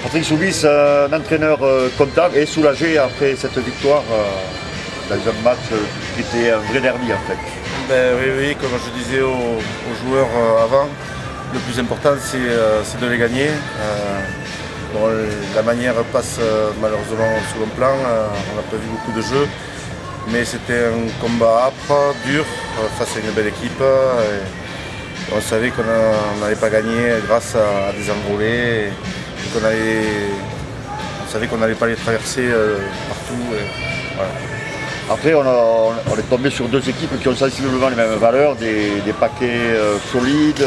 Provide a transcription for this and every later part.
Patrick Soubise, un entraîneur content et soulagé après cette victoire dans un match qui était un vrai derby en fait. Oui, comme je disais aux joueurs avant, le plus important c'est de les gagner. La manière passe malheureusement au second plan, on n'a pas vu beaucoup de jeux, mais c'était un combat âpre, dur, face à une belle équipe. Et on savait qu'on n'allait pas gagner grâce à des envolées, on savait qu'on n'allait pas les traverser partout. Voilà. Après, on est tombé sur deux équipes qui ont sensiblement les mêmes valeurs, des paquets solides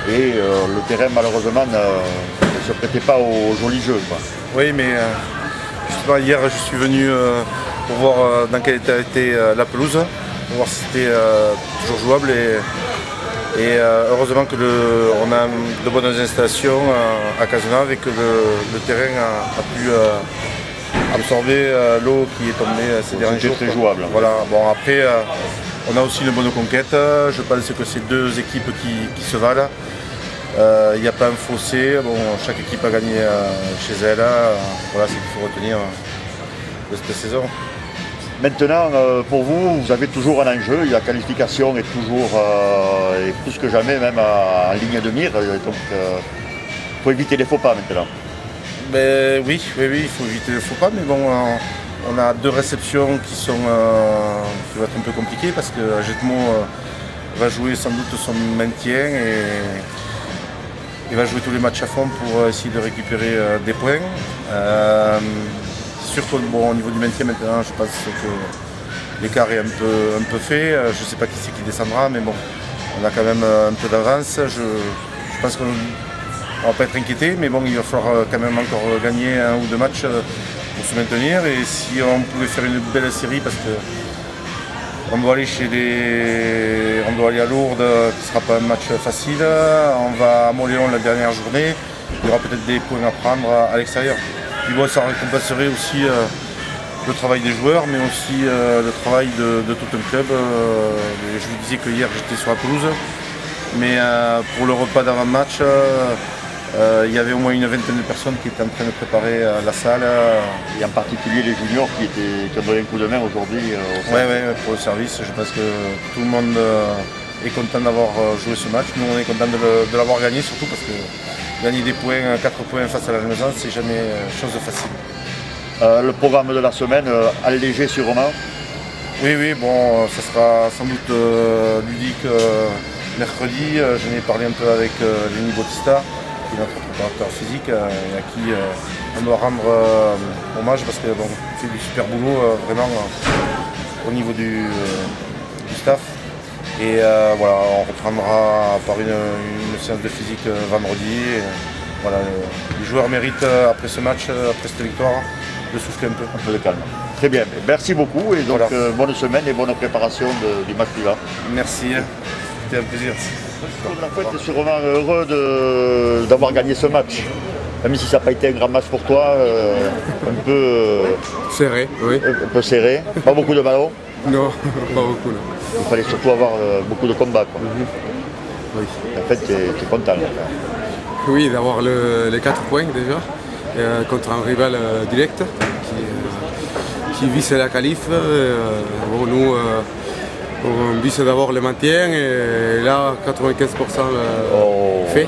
et le terrain malheureusement ne se prêtait pas aux jolis jeux. Quoi. Oui, mais justement hier je suis venu pour voir dans quel état était la pelouse, pour voir si c'était toujours jouable et heureusement que on a de bonnes installations à Cazenave et que le terrain a pu absorber l'eau qui est tombée ces derniers jours. Très jouable. Voilà. Bon, après, on a aussi une bonne conquête. Je pense que c'est deux équipes qui se valent. Il n'y a pas un fossé. Bon, chaque équipe a gagné chez elle. Voilà ce qu'il faut retenir de cette saison. Maintenant, pour vous, vous avez toujours un enjeu. La qualification est toujours, et plus que jamais, même en ligne de mire. Donc, il faut éviter les faux pas maintenant. Oui, il faut éviter les faux pas, mais bon, on a deux réceptions qui vont être un peu compliquées parce que Jetmo va jouer sans doute son maintien et il va jouer tous les matchs à fond pour essayer de récupérer des points. C'est sûr qu'au niveau du maintien maintenant, je pense que l'écart est un peu fait. Je ne sais pas qui c'est qui descendra, mais bon, on a quand même un peu d'avance. Je pense qu'on ne va pas être inquiété, mais bon, il va falloir quand même encore gagner un ou deux matchs pour se maintenir. Et si on pouvait faire une belle série, parce que on doit aller à Lourdes, qui ne sera pas un match facile. On va à Moléon la dernière journée. Il y aura peut-être des points à prendre à l'extérieur. Puis bon, ça récompenserait aussi le travail des joueurs, mais aussi le travail de tout un club. Je vous disais que hier j'étais sur la pelouse, mais pour le repas d'avant-match, il y avait au moins une vingtaine de personnes qui étaient en train de préparer la salle. Et en particulier les juniors qui ont donné un coup de main aujourd'hui. Oui, pour le service. Je pense que tout le monde est content d'avoir joué ce match. Nous, on est content de l'avoir gagné, surtout parce que gagner des points, 4 points face à la Renaissance, c'est jamais chose facile. Le programme de la semaine, allégé sûrement. Oui, bon, ça sera sans doute ludique mercredi. J'en ai parlé un peu avec Lenny Bautista, qui est notre préparateur physique, et à qui on doit rendre hommage parce qu'il fait du super boulot vraiment au niveau du staff. Et voilà, on reprendra par une séance de physique vendredi. Et, voilà, les joueurs méritent après ce match, après cette victoire, de souffler un peu. Un peu de calme. Très bien, merci beaucoup et donc voilà. Bonne semaine et bonne préparation du match suivant. Merci, c'était un plaisir. Tu es sûrement heureux d'avoir gagné ce match, même si ça n'a pas été un grand match pour toi, un peu serré, oui. Un peu serré, pas beaucoup de ballons. Non, pas beaucoup. Non. Il fallait surtout avoir beaucoup de combats. Quoi. Oui. En fait, tu es content. Là. Oui, d'avoir les 4 points déjà, contre un rival direct qui vise la qualif. Nous, on vise d'abord le maintien et là, 95% fait.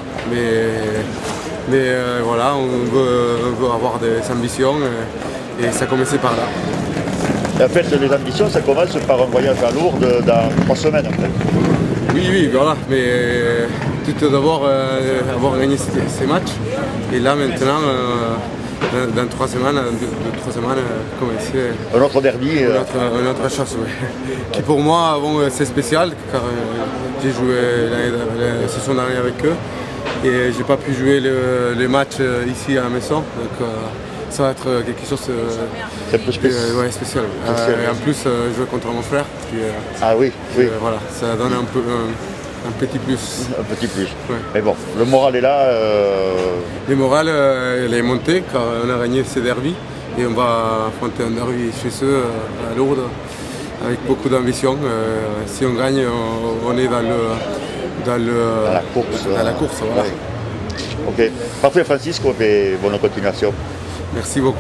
Mais voilà, on veut avoir des ambitions et ça commençait par là. Et en fait, les ambitions, ça commence par un voyage à Lourdes dans 3 semaines. En fait. Oui, voilà. Mais tout d'abord, avoir gagné ces matchs. Et là, maintenant, dans 3 semaines, commencer un autre derby. Une autre chose, oui. Qui pour moi, c'est spécial, car j'ai joué la saison dernière avec eux. Et j'ai pas pu jouer les matchs ici à la maison. Donc, ça va être quelque chose de spécial. Et en plus, jouer contre mon frère. Oui. Voilà, ça donne un petit plus. Un petit plus. Ouais. Mais bon, le moral est là. Le moral, il est monté car on a gagné ces derbies. Et on va affronter un derby chez eux à Lourdes avec beaucoup d'ambition. Si on gagne, on est dans la course. Voilà. Ouais. Ok. Parfait Francisco et bonne continuation. Merci beaucoup.